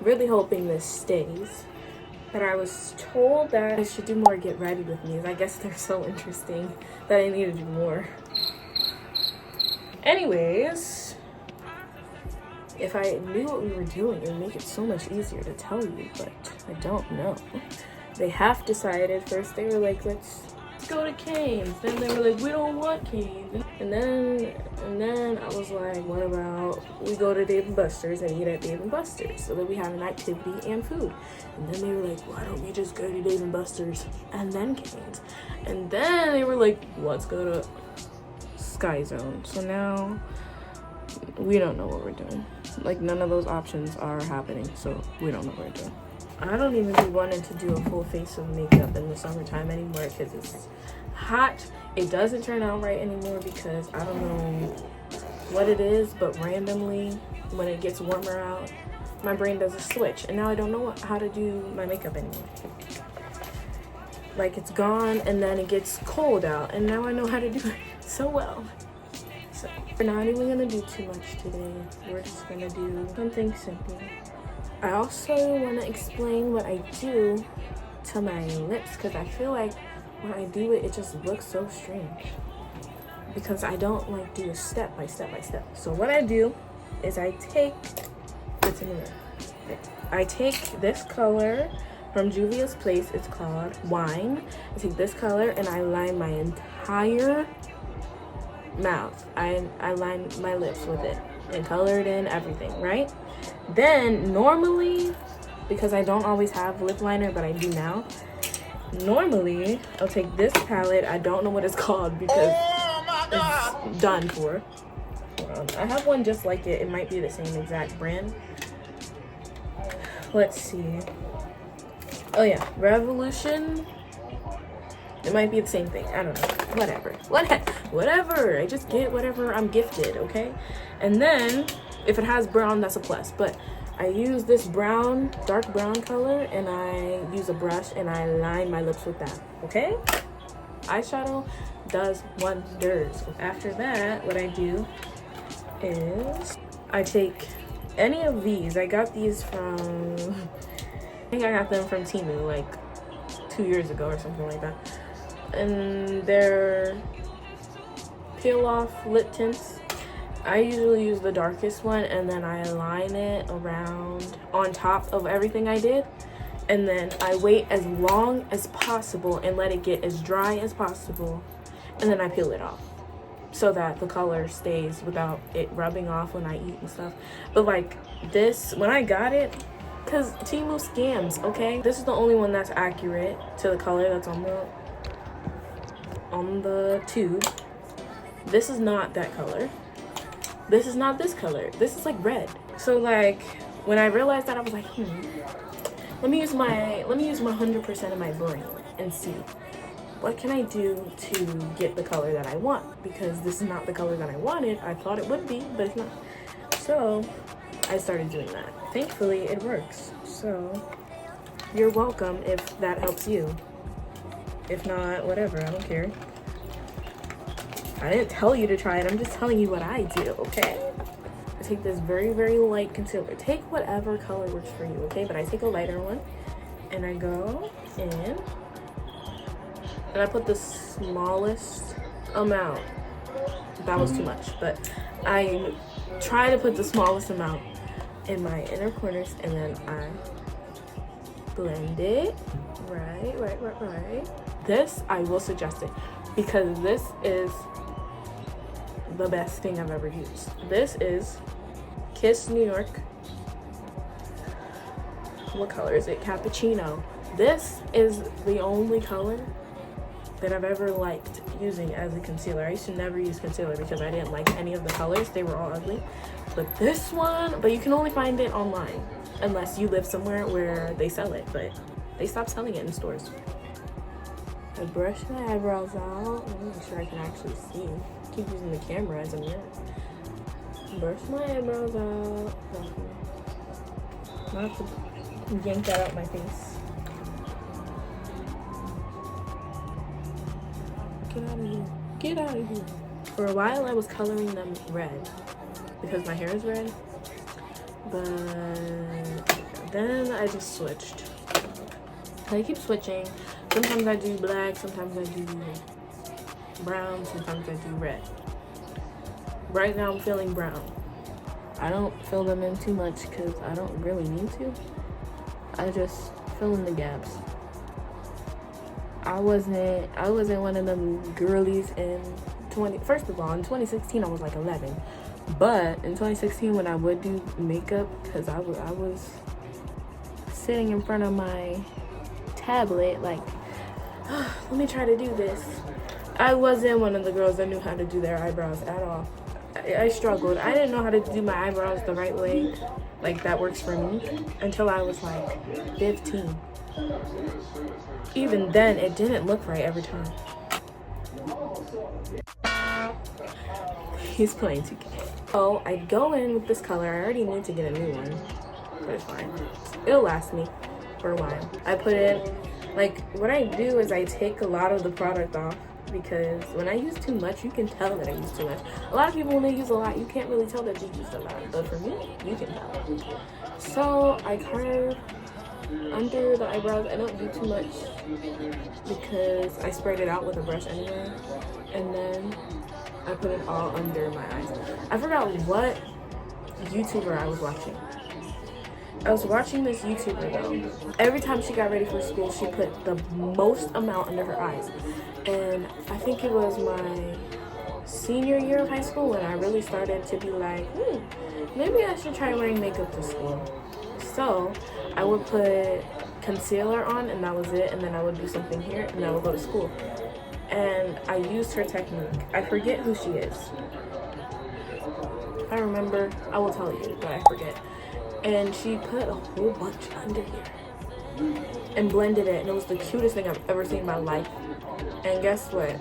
really hoping this stays. But I was told that I should do more get ready with me. I guess they're so interesting that I need to do more. Anyways, if I knew what we were doing, it would make it so much easier to tell you, but I don't know. They half decided. First they were like, let's go to Cane's. Then they were like, we don't want Cane's. And then I was like, what about we go to Dave & Buster's and eat at Dave & Buster's so that we have an activity and food. And then they were like, why don't we just go to Dave & Buster's and then Cane's? And then they were like, let's go to Sky Zone. So now we don't know what we're doing. Like, none of those options are happening, so we don't know what we're doing. I don't even be wanting to do a full face of makeup in the summertime anymore because it's hot. It doesn't turn out right anymore because I don't know what it is, but randomly when it gets warmer out, my brain does a switch, and now I don't know how to do my makeup anymore. Like, it's gone, and then it gets cold out, and now I know how to do it so well. So we're not even gonna do too much today. We're just gonna do something simple. I also want to explain what I do to my lips because I feel like when I do it, it just looks so strange because I don't like do it step by step by step. So what I do is I take this color from Juvia's Place. It's called Wine. I take this color and I line my entire mouth. I line my lips with it and color it in, everything, right? Then normally, because I don't always have lip liner, but I do now, normally I'll take this palette. I don't know what it's called because it's done for. I have one just like it. It might be the same exact brand. Let's see. Oh yeah, Revolution. It might be the same thing. I don't know. Whatever. I just get whatever I'm gifted, okay? And then if it has brown, that's a plus. But I use this brown, dark brown color, and I use a brush and I line my lips with that, okay? Eyeshadow does wonders. After that, what I do is I take any of these. I got these from, I think I got them from Temu like 2 years ago or something like that. And they're peel off lip tints. I usually use the darkest one and then I line it around on top of everything I did, and then I wait as long as possible and let it get as dry as possible, and then I peel it off so that the color stays without it rubbing off when I eat and stuff. But like this, when I got it, because Temu scams, okay? This is the only one that's accurate to the color that's on the tube. This is not that color. This is not this color. This is like red. So like when I realized that, I was like, let me use my 100% of my brain and see what can I do to get the color that I want, because this is not the color that I wanted. I thought it would be, but it's not. So I started doing that. Thankfully it works. So you're welcome if that helps you. If not, whatever, I don't care. I didn't tell you to try it. I'm just telling you what I do, okay? I take this very, very light concealer. Take whatever color works for you, okay? But I take a lighter one, and I go in, and I put the smallest amount. That was too much, but I try to put the smallest amount in my inner corners, and then I blend it. Right. This, I will suggest it, because this is the best thing I've ever used. This is Kiss New York. What color is it? Cappuccino. This is the only color that I've ever liked using as a concealer. I used to never use concealer because I didn't like any of the colors. They were all ugly. But this one, but you can only find it online unless you live somewhere where they sell it, but they stopped selling it in stores. I brush my eyebrows out. Let me make sure I can actually see. I keep using the camera as a mirror. Brush my eyebrows out. Not to yank that out my face. Get out of here. Get out of here. For a while I was coloring them red because my hair is red. But then I just switched. I keep switching. Sometimes I do black, sometimes I do brown, sometimes I do red. Right now I'm feeling brown. I don't fill them in too much because I don't really need to. I just fill in the gaps. I wasn't one of them girlies in first of all, in 2016 I was like 11. But in 2016 when I would do makeup, because I was sitting in front of my tablet like, oh, let me try to do this. I wasn't one of the girls that knew how to do their eyebrows at all. I struggled. I didn't know how to do my eyebrows the right way, like that works for me, until I was like 15. Even then, it didn't look right every time. He's playing 2K. So I go in with this color. I already need to get a new one, but it's fine. It'll last me for a while. I put in, like, what I do is I take a lot of the product off, because when I use too much, you can tell that I use too much. A lot of people, when they use a lot, you can't really tell that they used a lot, but for me, you can tell. So I carve under the eyebrows. I don't do too much because I spread it out with a brush anyway, and then I put it all under my eyes. I forgot what YouTuber I was watching. I was watching this YouTuber though. Every time she got ready for school, she put the most amount under her eyes. And I think it was my senior year of high school when I really started to be like, maybe I should try wearing makeup to school. So I would put concealer on and that was it. And then I would do something here and I would go to school. And I used her technique. I forget who she is. If I remember, I will tell you, but I forget. And she put a whole bunch under here and blended it, and it was the cutest thing I've ever seen in my life. And guess what?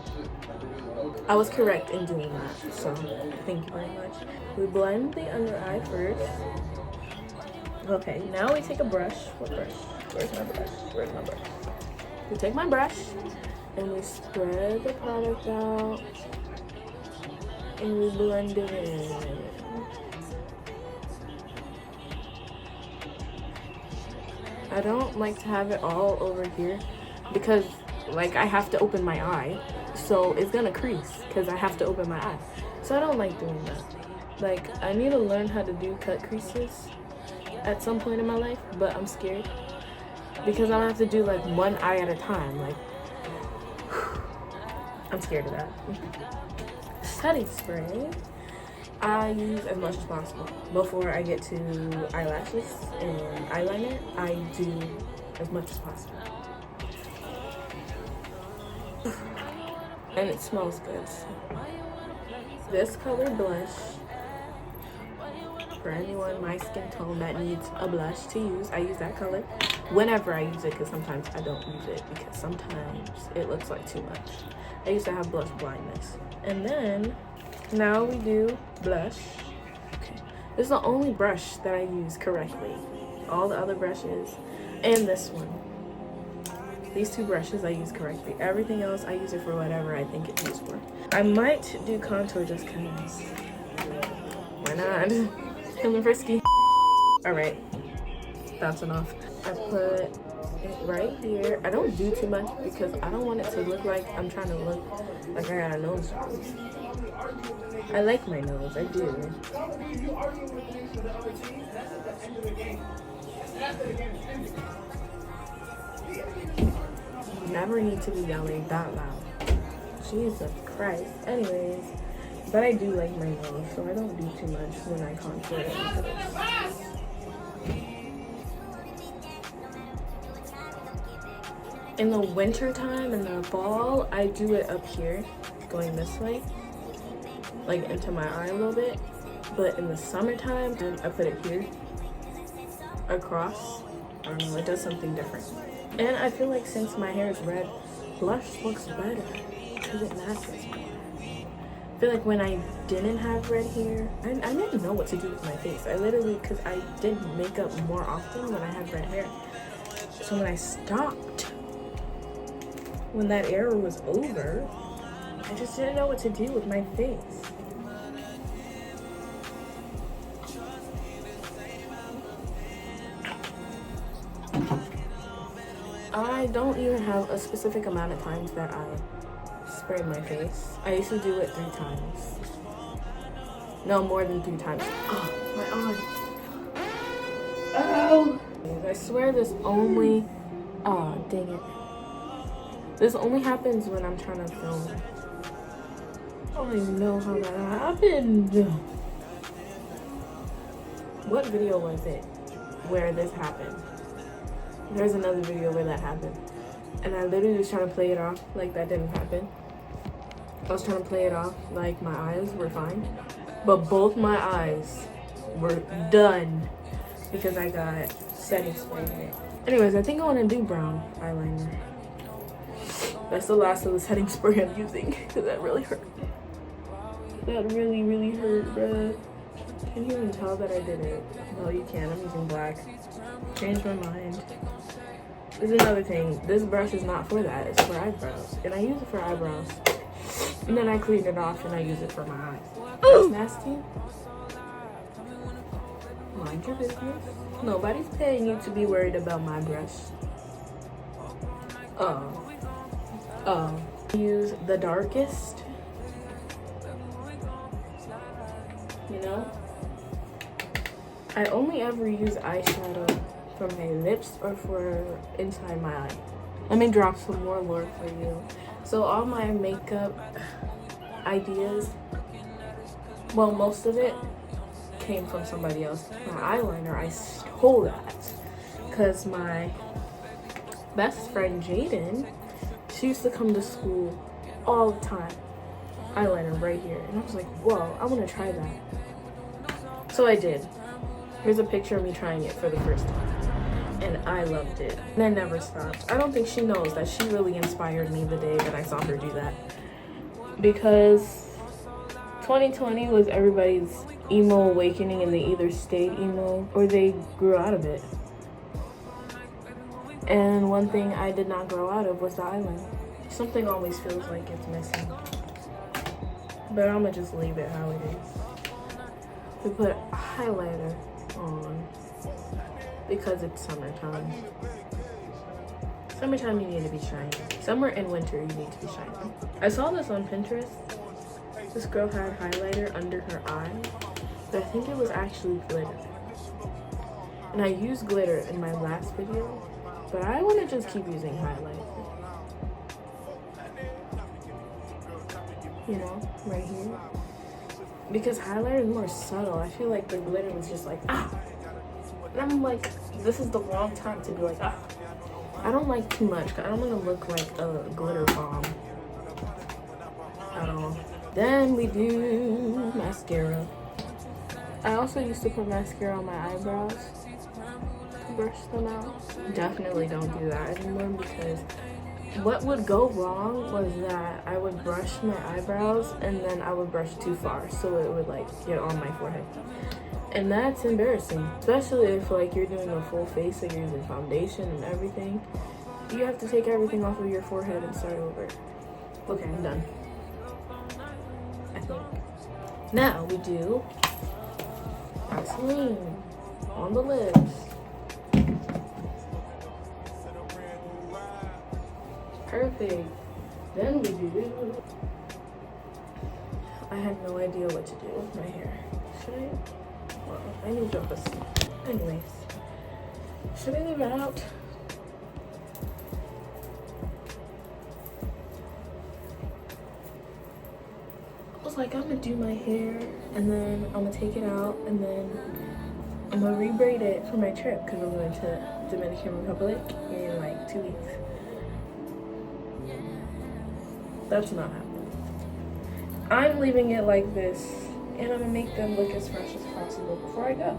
I was correct in doing that, so thank you very much. We blend the under eye first. Okay, now we take a brush. What brush? Where's my brush? Where's my brush? We take my brush and we spread the product out and we blend it in. I don't like to have it all over here because, like, I have to open my eye, so it's gonna crease because I have to open my eye. So I don't like doing that. Like, I need to learn how to do cut creases at some point in my life, but I'm scared because I'll have to do like one eye at a time. Like, I'm scared of that. Setting spray, I use as much as possible. Before I get to eyelashes and eyeliner, I do as much as possible. And it smells good. So. This color blush, for anyone my skin tone that needs a blush to use, I use that color whenever I use it, because sometimes I don't use it because sometimes it looks like too much. I used to have blush blindness. And then now we do blush. Okay. This is the only brush that I use correctly. All the other brushes and this one. These two brushes I use correctly. Everything else I use it for whatever I think it's used for. I might do contour just because. Why not? Feeling frisky. Alright. That's enough. I put it right here. I don't do too much because I don't want it to look like I'm trying to look like I got a nose job. I like my nose, I do. Never need to be yelling that loud. Jesus Christ. Anyways, but I do like my nose, so I don't do too much when I contour it. In the winter time, in the fall, I do it up here, going this way, like into my eye a little bit. But in the summertime, I put it here, across. I don't know, it does something different. And I feel like since my hair is red, blush looks better because it matches more. I feel like when I didn't have red hair, I didn't know what to do with my face. I literally, because I did makeup more often when I had red hair. So when I stopped, when that era was over, I just didn't know what to do with my face. I don't even have a specific amount of times that I spray my face. I used to do it 3 times. No, more than 3 times. Oh, my arm. Ow! I swear this only... Oh, dang it. This only happens when I'm trying to film. I don't even know how that happened. What video was it where this happened? There's another video where that happened. And I literally was trying to play it off like that didn't happen. I was trying to play it off like my eyes were fine. But both my eyes were done because I got setting spray in it. Anyways, I think I want to do brown eyeliner. That's the last of the setting spray I'm using because that really hurt. That really, really hurt, bruh. Can you even tell that I did it? No, you can't. I'm using black. Changed my mind. There's another thing. This brush is not for that. It's for eyebrows. And I use it for eyebrows. And then I clean it off and I use it for my eyes. That's nasty. Mind your business. Nobody's paying you to be worried about my brush. Use the darkest. You know? I only ever use eyeshadow for my lips or for inside my eye. Let me drop some more lore for you. So all my makeup ideas, well, most of it came from somebody else. My eyeliner, I stole that because my best friend Jaden, she used to come to school all the time. Eyeliner right here. And I was like, whoa, I want to try that. So I did. Here's a picture of me trying it for the first time. And I loved it. And I never stopped. I don't think she knows that she really inspired me the day that I saw her do that. Because 2020 was everybody's emo awakening and they either stayed emo or they grew out of it. And one thing I did not grow out of was the eyeliner. Something always feels like it's missing. But I'm gonna just leave it how it is. We put a highlighter on because it's summertime. Summertime, you need to be shiny. Summer and winter, you need to be shiny. I saw this on Pinterest. This girl had highlighter under her eye, but I think it was actually glitter. And I used glitter in my last video, but I want to just keep using highlight. You know, right here. Because highlighter is more subtle. I feel like the glitter was just like, ah. And I'm like, this is the wrong time to be like, ah. I don't like too much. I don't want to look like a glitter bomb at all. Then we do mascara. I also used to put mascara on my eyebrows to brush them out. Definitely don't do that anymore because what would go wrong was that I would brush my eyebrows and then I would brush too far, so it would like get on my forehead. And that's embarrassing, especially if like you're doing a full face and you're using foundation and everything. You have to take everything off of your forehead and start over. Okay, I'm done. I think. Now we do Vaseline on the lips. Perfect. Then we do. I have no idea what to do with my hair. Should I? Well, I need to drop this. Anyways, should I leave it out? I was like, I'm gonna do my hair and then I'm gonna take it out and then I'm gonna re-braid it for my trip because I'm going to Dominican Republic in like 2 weeks. That's not happening. I'm leaving it like this, and I'm gonna make them look as fresh as possible before I go.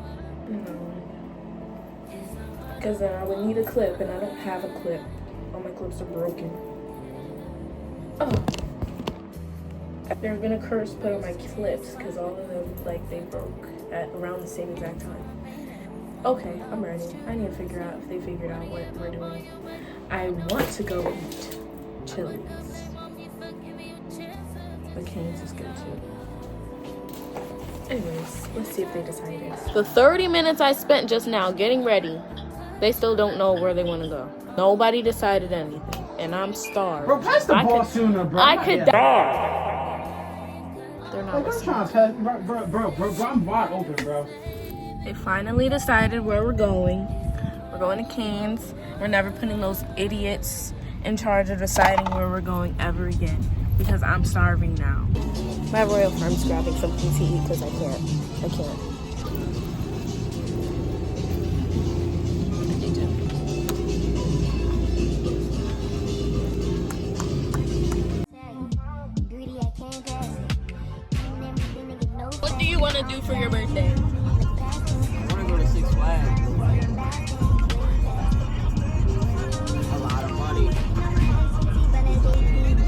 Because then I would need a clip, and I don't have a clip. All my clips are broken. Oh. They're gonna curse put on my clips because all of them, like, they broke at around the same exact time. Okay, I'm ready. I need to figure out if they figured out what we're doing. I want to go eat Chili's. But Cane's is good too. Anyways, let's see if they decided. The 30 minutes I spent just now getting ready, they still don't know where they want to go. Nobody decided anything, and I'm starved. Bro, pass the ball sooner, bro. I could die. They're not I'm listening. trying to pass, bro, I'm wide open, bro. They finally decided where we're going. We're going to Canes. We're never putting those idiots in charge of deciding where we're going ever again, because I'm starving now. My royal firm's grabbing something to eat because I can't. What do you want to do for your birthday? I want to go to Six Flags. A lot of money.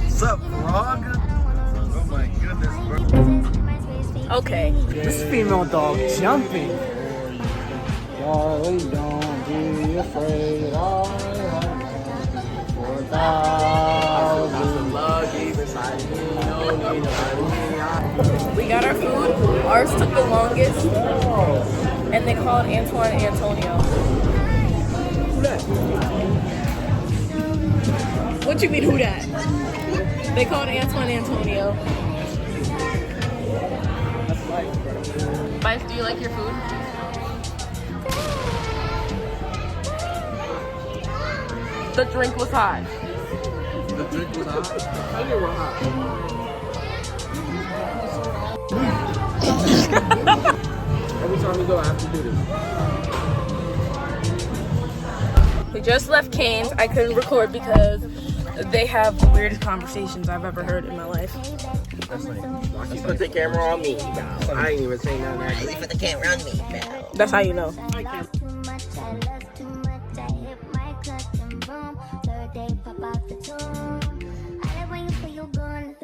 What's up, frog? Oh my goodness, bro. Okay. This female dog jumping. Darling, don't be afraid. We got our food. Ours took the longest. And they called Antoine Antonio. Who that? What you mean, who that? They called Antoine Antonio. That's life, bro. Vice, do you like your food? The drink was hot. The drink was hot. I knew it was hot. Every time we go, I have to do this. We just left Canes. I couldn't record because they have the weirdest conversations I've ever heard in my life. You put the camera on me, bro. I ain't even saying nothing. You put the camera on me, bro. That's how you know.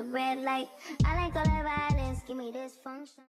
Red light. I like all that violence. Give me this function.